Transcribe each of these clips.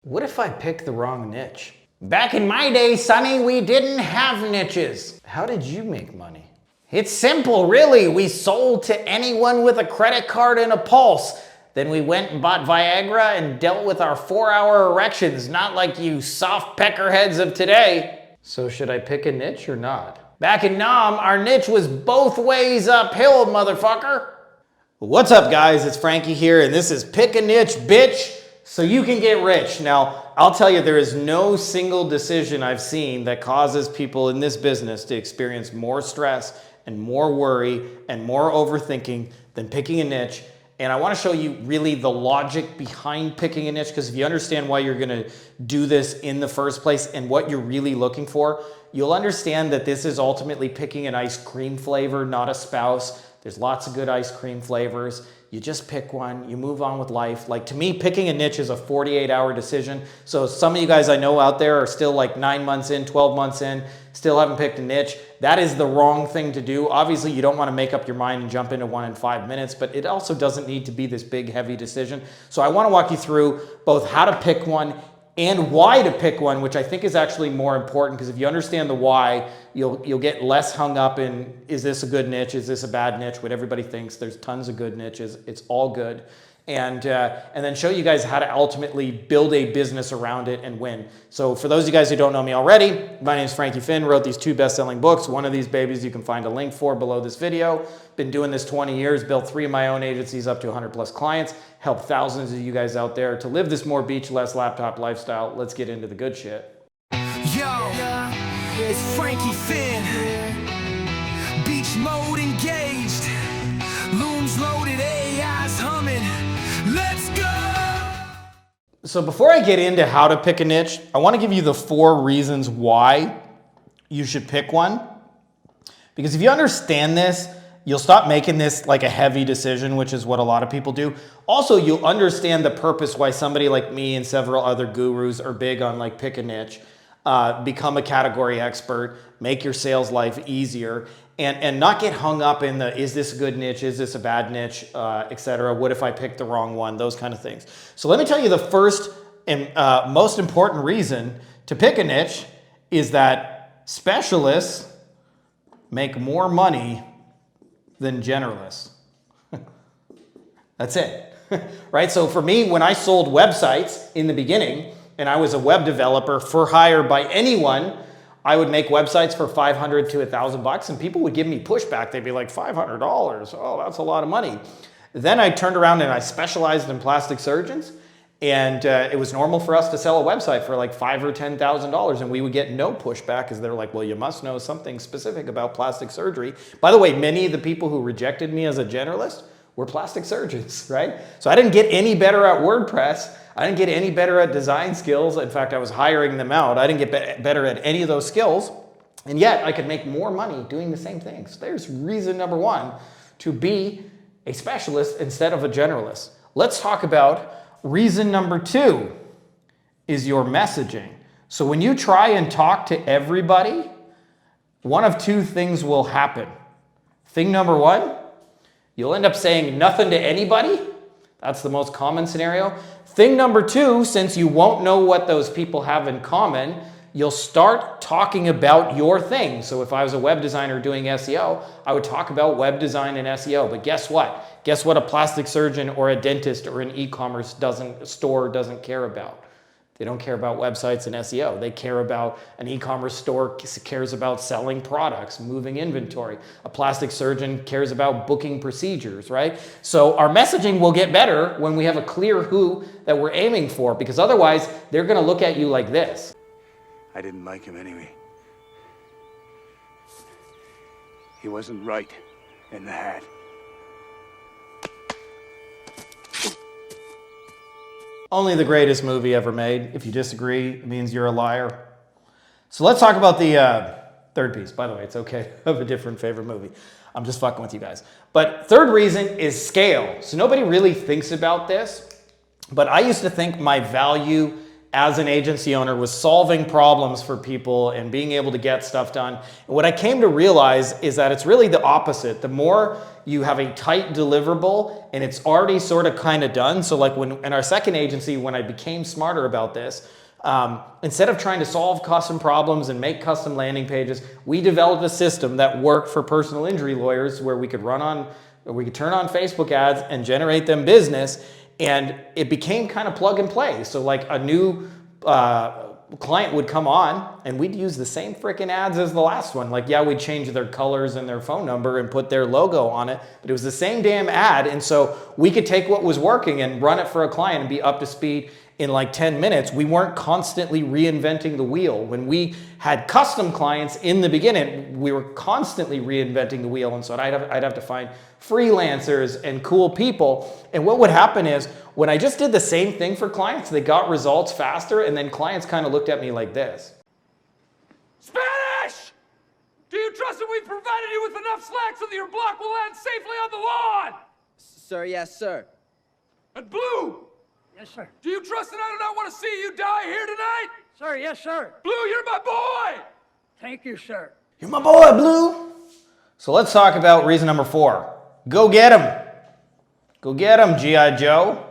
What if I pick the wrong niche? Back in my day, Sonny, we didn't have niches. How did you make money? It's simple, really. We sold to anyone with a credit card and a pulse. Then we went and bought Viagra and dealt with our 4-hour erections, not like you soft peckerheads of today. So should I pick a niche or not? Back in Nam, our niche was both ways uphill, motherfucker. What's up, guys? It's Frankie here, and this is Pick a Niche, bitch, so you can get rich. Now, I'll tell you, there is no single decision I've seen that causes people in this business to experience more stress and more worry and more overthinking than picking a niche. And I want to show you really the logic behind picking a niche, because if you understand why you're going to do this in the first place and what you're really looking for, you'll understand that this is ultimately picking an ice cream flavor, not a spouse. There's lots of good ice cream flavors. You just pick one, you move on with life. Like, to me, picking a niche is a 48-hour decision. So some of you guys I know out there are still like 9 months in, 12 months in, still haven't picked a niche. That is the wrong thing to do. Obviously, you don't want to make up your mind and jump into one in 5 minutes, but it also doesn't need to be this big, heavy decision. So I want to walk you through both how to pick one and why to pick one, which I think is actually more important, because if you understand the why, you'll get less hung up in, is this a good niche? Is this a bad niche? What everybody thinks. There's tons of good niches. It's all good. And then show you guys how to ultimately build a business around it and win. So for those of you guys who don't know me already, my name is Frankie Finn, wrote these 2 best-selling books. One of these babies you can find a link for below this video. Been doing this 20 years, built 3 of my own agencies up to 100 plus clients, helped thousands of you guys out there to live this more beach, less laptop lifestyle. Let's get into the good shit. Yo, it's Frankie Finn. Beach mode engaged. Looms loaded, AI's humming. Let's go! So before I get into how to pick a niche, I want to give you the 4 reasons why you should pick one. Because if you understand this, you'll stop making this like a heavy decision, which is what a lot of people do. Also, you'll understand the purpose why somebody like me and several other gurus are big on like pick a niche, become a category expert, make your sales life easier, and not get hung up in the, is this a good niche? Is this a bad niche? Etc. What if I pick the wrong one? Those kind of things. So let me tell you the first and most important reason to pick a niche is that specialists make more money than generalists. That's it, right? So for me, when I sold websites in the beginning, and I was a web developer for hire by anyone, I would make websites for $500 to $1,000, and people would give me pushback. They'd be like, $500? Oh, that's a lot of money. Then I turned around and I specialized in plastic surgeons, and it was normal for us to sell a website for like $5,000 or $10,000, and we would get no pushback, because they're like, well, you must know something specific about plastic surgery. By the way, many of the people who rejected me as a generalist were plastic surgeons, right? So I didn't get any better at WordPress. I didn't get any better at design skills. In fact, I was hiring them out. I didn't get better at any of those skills, and yet I could make more money doing the same things. There's reason number 1 to be a specialist instead of a generalist. Let's talk about reason number 2 is your messaging. So when you try and talk to everybody, one of 2 things will happen. Thing number 1, you'll end up saying nothing to anybody. That's the most common scenario. Thing number 2, since you won't know what those people have in common, you'll start talking about your thing. So if I was a web designer doing SEO, I would talk about web design and SEO. But guess what? Guess what a plastic surgeon or a dentist or an e-commerce store doesn't care about? They don't care about websites and SEO. They care about, an e-commerce store cares about selling products, moving inventory. A plastic surgeon cares about booking procedures, right? So our messaging will get better when we have a clear who that we're aiming for, because otherwise they're going to look at you like this. I didn't like him anyway. He wasn't right in the hat. Only the greatest movie ever made. If you disagree, it means you're a liar. So let's talk about the third piece. By the way, it's okay. I have a different favorite movie. I'm just fucking with you guys. But third reason is scale. So nobody really thinks about this, but I used to think my value as an agency owner was solving problems for people and being able to get stuff done. And what I came to realize is that it's really the opposite. The more you have a tight deliverable and it's already sort of kind of done. So like when in our second agency, when I became smarter about this, instead of trying to solve custom problems and make custom landing pages, we developed a system that worked for personal injury lawyers where we could turn on Facebook ads and generate them business. And it became kind of plug and play. So like a new client would come on and we'd use the same freaking ads as the last one. Like, yeah, we'd change their colors and their phone number and put their logo on it, but it was the same damn ad. And so we could take what was working and run it for a client and be up to speed in like 10 minutes. We weren't constantly reinventing the wheel. When we had custom clients in the beginning, we were constantly reinventing the wheel. And so I'd have to find freelancers and cool people. And what would happen is when I just did the same thing for clients, they got results faster. And then clients kind of looked at me like this. Spanish! Do you trust that we've provided you with enough slack so that your block will land safely on the lawn? Sir, yes, sir. And Blue! Yes, sir. Do you trust that I do not want to see you die here tonight? Sir, yes, sir. Blue, you're my boy! Thank you, sir. You're my boy, Blue. So let's talk about reason number 4. Go get him. Go get him, G.I. Joe.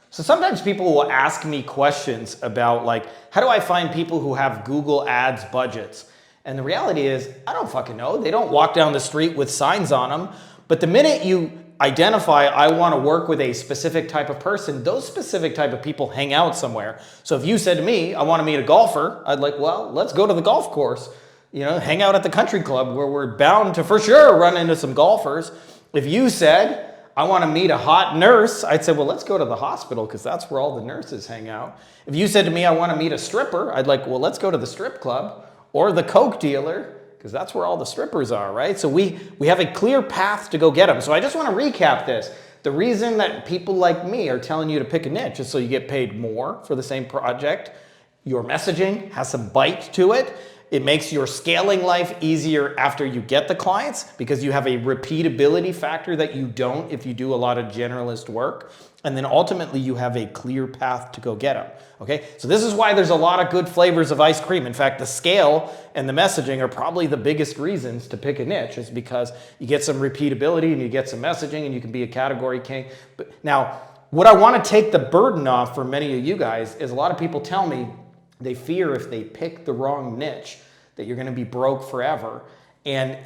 So sometimes people will ask me questions about like, how do I find people who have Google Ads budgets? And the reality is, I don't fucking know. They don't walk down the street with signs on them. But the minute you identify, I want to work with a specific type of person, those specific type of people hang out somewhere. So if you said to me, I want to meet a golfer, I'd like, well, let's go to the golf course, hang out at the country club where we're bound to for sure run into some golfers. If you said, I want to meet a hot nurse, I'd say, well, let's go to the hospital because that's where all the nurses hang out. If you said to me, I want to meet a stripper, I'd like, well, let's go to the strip club or the Coke dealer, because that's where all the strippers are, right? So we have a clear path to go get them. So I just want to recap this. The reason that people like me are telling you to pick a niche is so you get paid more for the same project. Your messaging has some bite to it. It makes your scaling life easier after you get the clients because you have a repeatability factor that you don't if you do a lot of generalist work. And then ultimately you have a clear path to go get them. Okay, so this is why there's a lot of good flavors of ice cream. In fact, the scale and the messaging are probably the biggest reasons to pick a niche, is because you get some repeatability and you get some messaging and you can be a category king. But now, what I want to take the burden off for many of you guys is a lot of people tell me they fear if they pick the wrong niche that you're going to be broke forever. And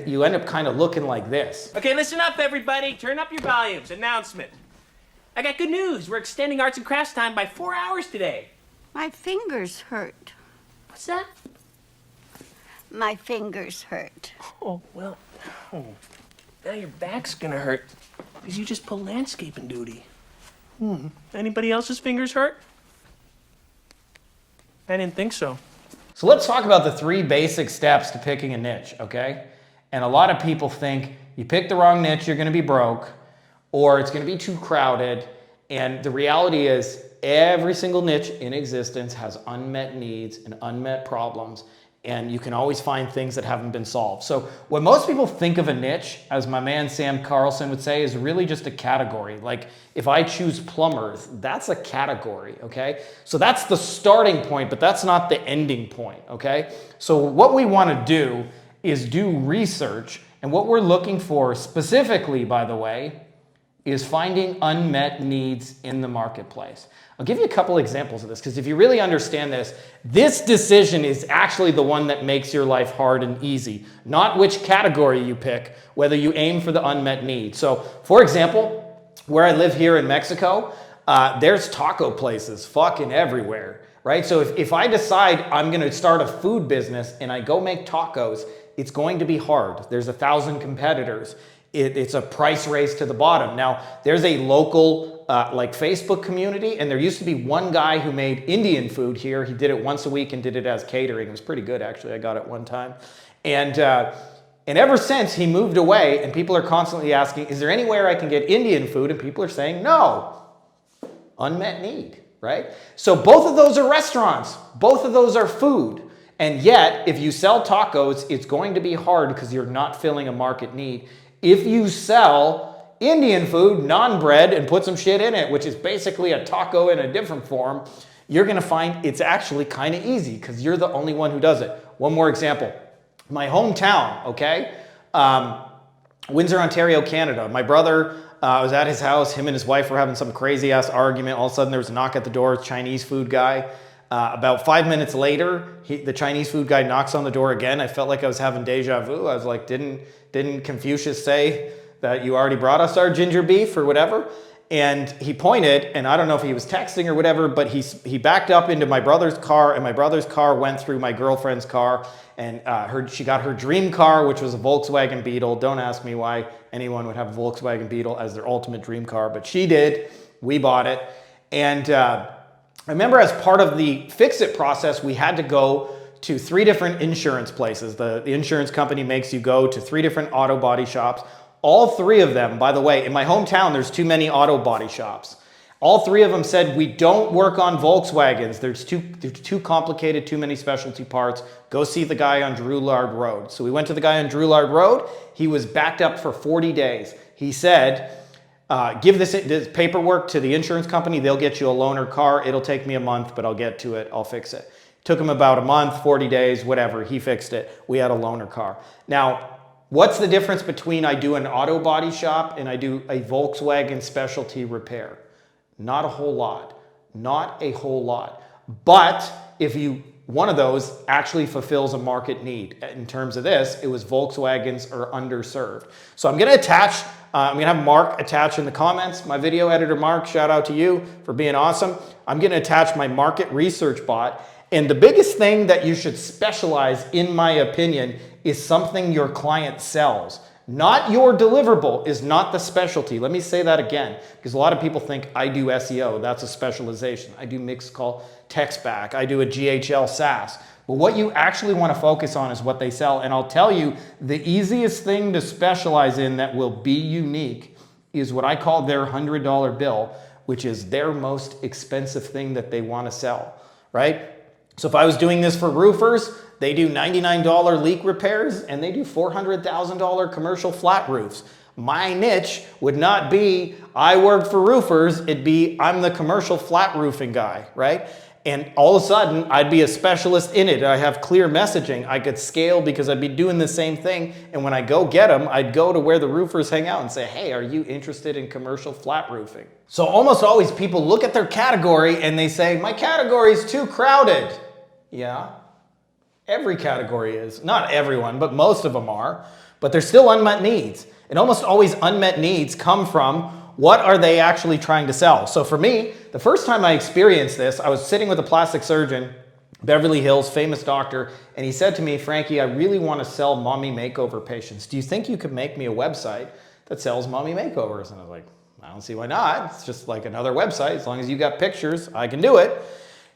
you end up kind of looking like this. Okay, listen up, everybody. Turn up your volumes. Announcement. I got good news. We're extending arts and crafts time by 4 hours today. My fingers hurt. What's that? My fingers hurt. Oh, well, now your back's gonna hurt because you just pulled landscaping duty. Anybody else's fingers hurt? I didn't think so. So let's talk about the 3 basic steps to picking a niche, okay? And a lot of people think you pick the wrong niche, you're gonna be broke, or it's gonna be too crowded. And the reality is every single niche in existence has unmet needs and unmet problems, and you can always find things that haven't been solved. So what most people think of a niche, as my man Sam Carlson would say, is really just a category. Like if I choose plumbers, that's a category, okay? So that's the starting point, but that's not the ending point, okay? So what we wanna do is do research, and what we're looking for specifically, by the way, is finding unmet needs in the marketplace. I'll give you a couple examples of this, because if you really understand this, this decision is actually the one that makes your life hard and easy, not which category you pick, whether you aim for the unmet need. So, for example, where I live here in Mexico, there's taco places fucking everywhere, right? So if I decide I'm gonna start a food business and I go make tacos, it's going to be hard. There's 1,000 competitors. It's a price race to the bottom. Now, there's a local like Facebook community, and there used to be one guy who made Indian food here. He did it once a week and did it as catering. It was pretty good, actually. I got it one time. And ever since, he moved away, and people are constantly asking, is there anywhere I can get Indian food? And people are saying, no. Unmet need, right? So both of those are restaurants. Both of those are food. And yet, if you sell tacos, it's going to be hard because you're not filling a market need. If you sell Indian food, non-bread, and put some shit in it, which is basically a taco in a different form, you're gonna find it's actually kind of easy because you're the only one who does it. One more example. My hometown, okay? Windsor, Ontario, Canada. My brother was at his house. Him and his wife were having some crazy ass argument. All of a sudden there was a knock at the door, Chinese food guy. About 5 minutes later, the Chinese food guy knocks on the door again. I felt like I was having deja vu. I was like, didn't Confucius say that you already brought us our ginger beef or whatever? And he pointed, and I don't know if he was texting or whatever, but he backed up into my brother's car, and my brother's car went through my girlfriend's car, and she got her dream car, which was a Volkswagen Beetle. Don't ask me why anyone would have a Volkswagen Beetle as their ultimate dream car, but she did. We bought it. And I remember as part of the fix-it process, we had to go to 3 different insurance places. The insurance company makes you go to 3 different auto body shops. All 3 of them, by the way, in my hometown, there's too many auto body shops. All 3 of them said, we don't work on Volkswagens. They're too complicated, too many specialty parts. Go see the guy on Drouillard Road. So we went to the guy on Drouillard Road. He was backed up for 40 days. He said, give this paperwork to the insurance company. They'll get you a loaner car. It'll take me a month, but I'll get to it. I'll fix it. Took him about a month, 40 days, whatever. He fixed it. We had a loaner car. Now, what's the difference between I do an auto body shop and I do a Volkswagen specialty repair? Not a whole lot. Not a whole lot. But if one of those actually fulfills a market need. In terms of this, it was Volkswagens are underserved. So I'm going to attach, I'm going to have Mark attach in the comments. My video editor, Mark, shout out to you for being awesome. I'm going to attach my market research bot. And the biggest thing that you should specialize, in my opinion, is something your client sells. Not your deliverable is not the specialty. Let me say that again, because a lot of people think I do SEO. That's a specialization. I do mixed call text back. I do a GHL SaaS. But what you actually want to focus on is what they sell. And I'll tell you, the easiest thing to specialize in that will be unique is what I call their $100 bill, which is their most expensive thing that they want to sell, right? So if I was doing this for roofers, they do $99 leak repairs and they do $400,000 commercial flat roofs. My niche would not be I work for roofers, it'd be I'm the commercial flat roofing guy, right? And all of a sudden I'd be a specialist in it. I have clear messaging. I could scale because I'd be doing the same thing. And when I go get them, I'd go to where the roofers hang out and say, hey, are you interested in commercial flat roofing? So almost always people look at their category and they say, my category is too crowded. Yeah, every category is. Not everyone, but most of them are. But there's still unmet needs. And almost always unmet needs come from what are they actually trying to sell. So for me, the first time I experienced this, I was sitting with a plastic surgeon, Beverly Hills, famous doctor, and he said to me, Frankie, I really want to sell mommy makeover patients. Do you think you could make me a website that sells mommy makeovers? And I was like, I don't see why not. It's just like another website. As long as you got pictures, I can do it.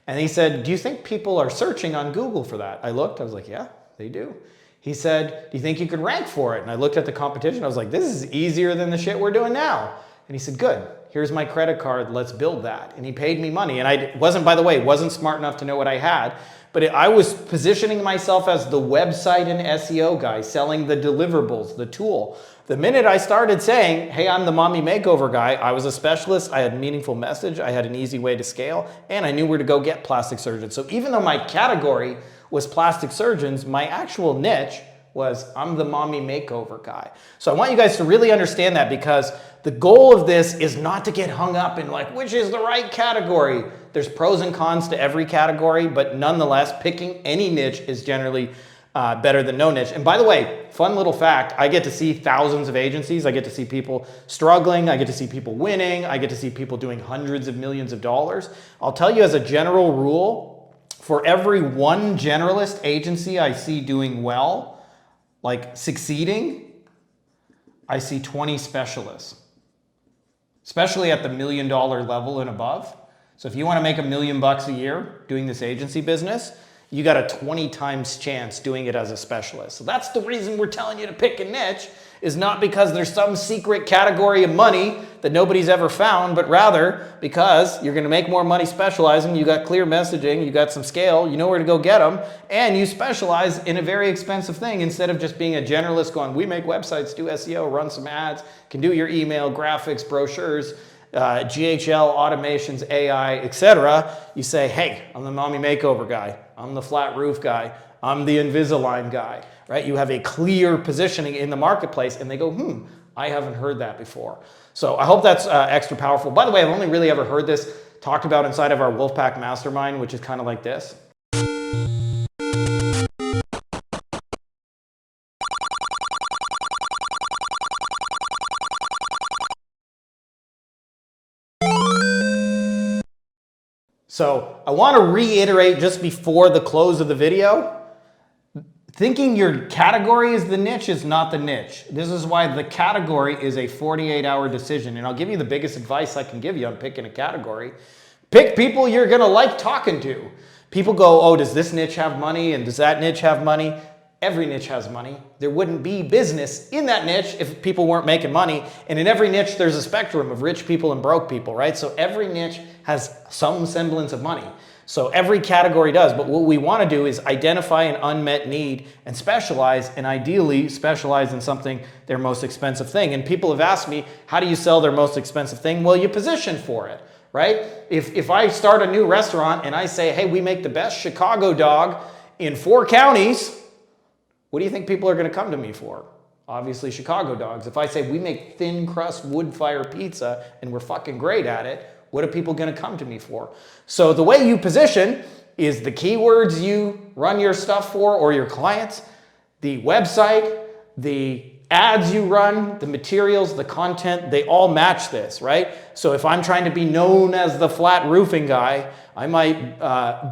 And he said, do you think people are searching on Google for that? I looked, I was like, yeah, they do. He said, do you think you could rank for it? And I looked at the competition, I was like, this is easier than the shit we're doing now. And he said, good, here's my credit card, let's build that. And he paid me money. And I wasn't, by the way, wasn't smart enough to know what I had, but I was positioning myself as the website and SEO guy, selling the deliverables, the tool. The minute I started saying, hey, I'm the mommy makeover guy, I was a specialist, I had meaningful message, I had an easy way to scale, and I knew where to go get plastic surgeons. So even though my category was plastic surgeons, my actual niche was I'm the mommy makeover guy. So I want you guys to really understand that, because the goal of this is not to get hung up in like, which is the right category. There's pros and cons to every category, but nonetheless, picking any niche is generally better than no niche. And by the way, fun little fact, I get to see thousands of agencies. I get to see people struggling. I get to see people winning. I get to see people doing hundreds of millions of dollars. I'll tell you as a general rule, for every one generalist agency I see doing well, like succeeding, I see 20 specialists, especially at the $1 million level and above. So if you want to make $1 million a year doing this agency business, you got a 20 times chance doing it as a specialist. So that's the reason we're telling you to pick a niche, is not because there's some secret category of money that nobody's ever found, but rather because you're going to make more money specializing, you got clear messaging, you got some scale, you know where to go get them, and you specialize in a very expensive thing instead of just being a generalist going, we make websites, do SEO, run some ads, can do your email, graphics, brochures. GHL, automations, AI, etc. You say, hey, I'm the mommy makeover guy. I'm the flat roof guy. I'm the Invisalign guy, right? You have a clear positioning in the marketplace and they go, I haven't heard that before. So I hope that's extra powerful. By the way, I've only really ever heard this talked about inside of our Wolfpack Mastermind, which is kind of like this. So I want to reiterate just before the close of the video, thinking your category is the niche is not the niche. This is why the category is a 48-hour decision. And I'll give you the biggest advice I can give you on picking a category. Pick people you're going to like talking to. People go, oh, does this niche have money? And does that niche have money? Every niche has money. There wouldn't be business in that niche if people weren't making money. And in every niche, there's a spectrum of rich people and broke people, right? So every niche has some semblance of money. So every category does. But what we want to do is identify an unmet need and specialize, and ideally specialize in something, their most expensive thing. And people have asked me, how do you sell their most expensive thing? Well, you position for it, right? If I start a new restaurant and I say, hey, we make the best Chicago dog in 4 counties, what do you think people are going to come to me for? Obviously Chicago dogs. If I say we make thin crust wood fire pizza and we're fucking great at it, what are people going to come to me for? So the way you position is the keywords you run your stuff for or your clients, the website, the ads you run, the materials, the content, they all match this, right? So if I'm trying to be known as the flat roofing guy, I might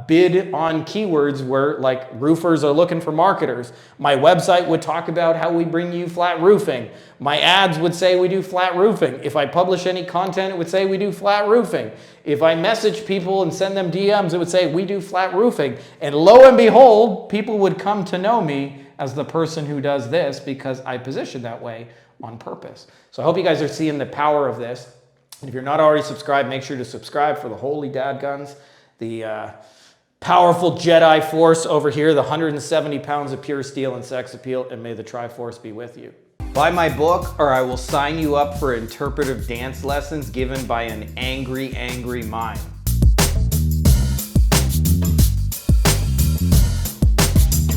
bid on keywords where like roofers are looking for marketers. My website would talk about how we bring you flat roofing. My ads would say we do flat roofing. If I publish any content, it would say we do flat roofing. If I message people and send them DMs, it would say we do flat roofing. And lo and behold, people would come to know me as the person who does this because I position that way on purpose. So I hope you guys are seeing the power of this. And if you're not already subscribed, make sure to subscribe for the holy dadguns, the powerful Jedi force over here, the 170 pounds of pure steel and sex appeal, and may the Triforce be with you. Buy my book or I will sign you up for interpretive dance lessons given by an angry, angry mind.